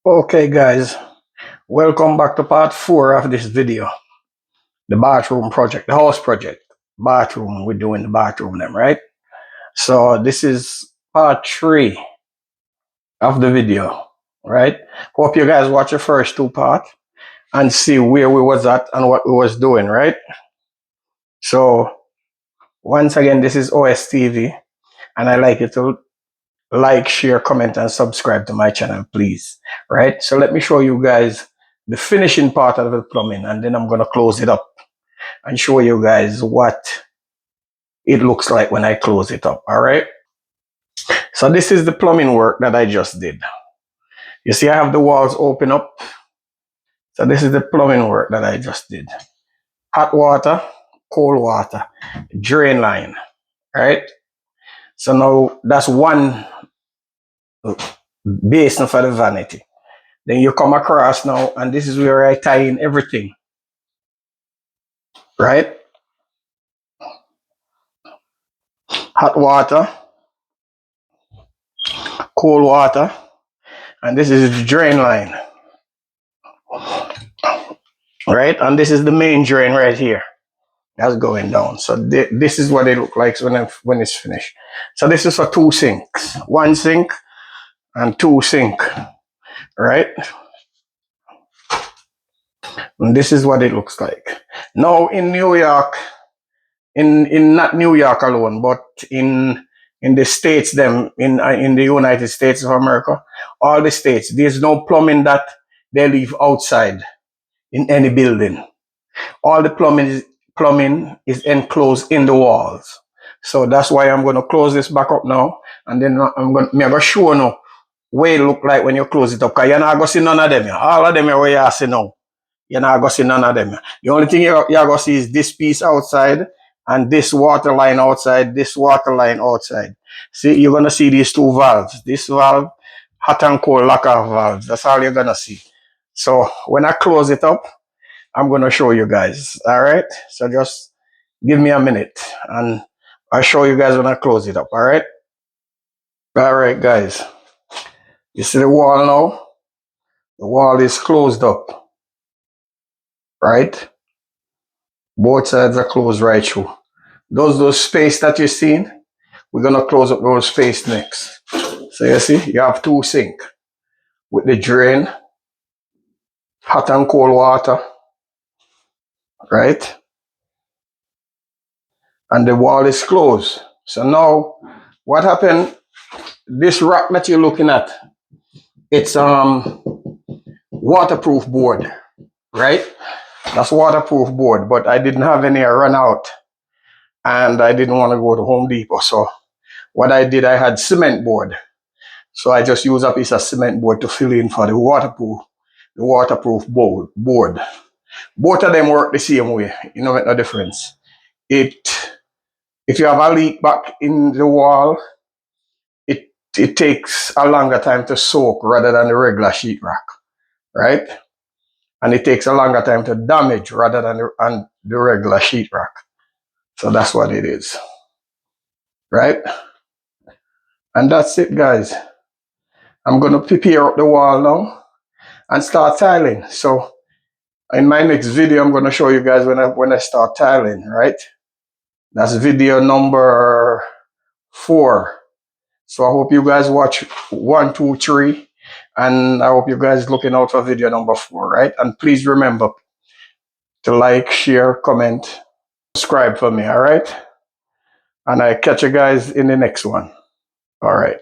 Okay guys, welcome back to part 4 of this video. The bathroom project, the house project. Bathroom, we're doing the bathroom them, right? So this is part 3 of the video, right? Hope you guys watch the first 2 parts and see where we was at and what we was doing, right? So once again, this is OSTV and I like you to like, share, comment, and subscribe to my channel, please. Right? So let me show you guys the finishing part of the plumbing, and then I'm gonna close it up and show you guys what it looks like when I close it up. All right. So this is the plumbing work that I just did. You see, I have the walls open up. So this is the plumbing work that I just did. Hot water, cold water, drain line. Right. So now that's one basin for the vanity. Then you come across now, and this is where I tie in everything, right? Hot water, cold water, and this is the drain line, right? And this is the main drain right here. That's going down. So this is what it looks like when it's finished. So this is for 2 sinks, 1 sink and 2 sink, right? And this is what it looks like. Now in New York, in not New York alone, but in the states, them in the United States of America, all the states, there's no plumbing that they leave outside in any building. All the plumbing is enclosed in the walls. So that's why I'm going to close this back up now, and then I'm going to show you what it look like when you close it up. Because you're not going to see none of them. All of them are where you see now. You're not going to see none of them. The only thing you're going to see is this piece outside, and this water line outside, this water line outside. See, you're going to see these 2 valves. This valve, hot and cold lock-off valves. That's all you're going to see. So when I close it up, I'm going to show you guys. All right? So just give me a minute, and I'll show you guys when I close it up. All right? All right, guys. You see the wall now? The wall is closed up. Right? Both sides are closed right through. Those space that you're seeing, we're gonna close up those space next. So you see, you have 2 sink with the drain, hot and cold water, right? And the wall is closed. So now, what happened? This rock that you're looking at, it's waterproof board, right? That's waterproof board, but I didn't have any run out, and I didn't want to go to Home Depot. So what I did, I had cement board. So I just use a piece of cement board to fill in for the waterproof board. Both of them work the same way. You know, make no difference. If you have a leak back in the wall, it takes a longer time to soak rather than the regular sheetrock, right? And it takes a longer time to damage rather than the regular sheetrock. So that's what it is, right? And that's it, guys. I'm gonna prepare up the wall now and start tiling. So in my next video, I'm gonna show you guys when I start tiling, right? That's video number 4. So I hope you guys watch 1, 2, 3, and I hope you guys looking out for video number 4, right? And please remember to like, share, comment, subscribe for me, all right? And I catch you guys in the next one. All right.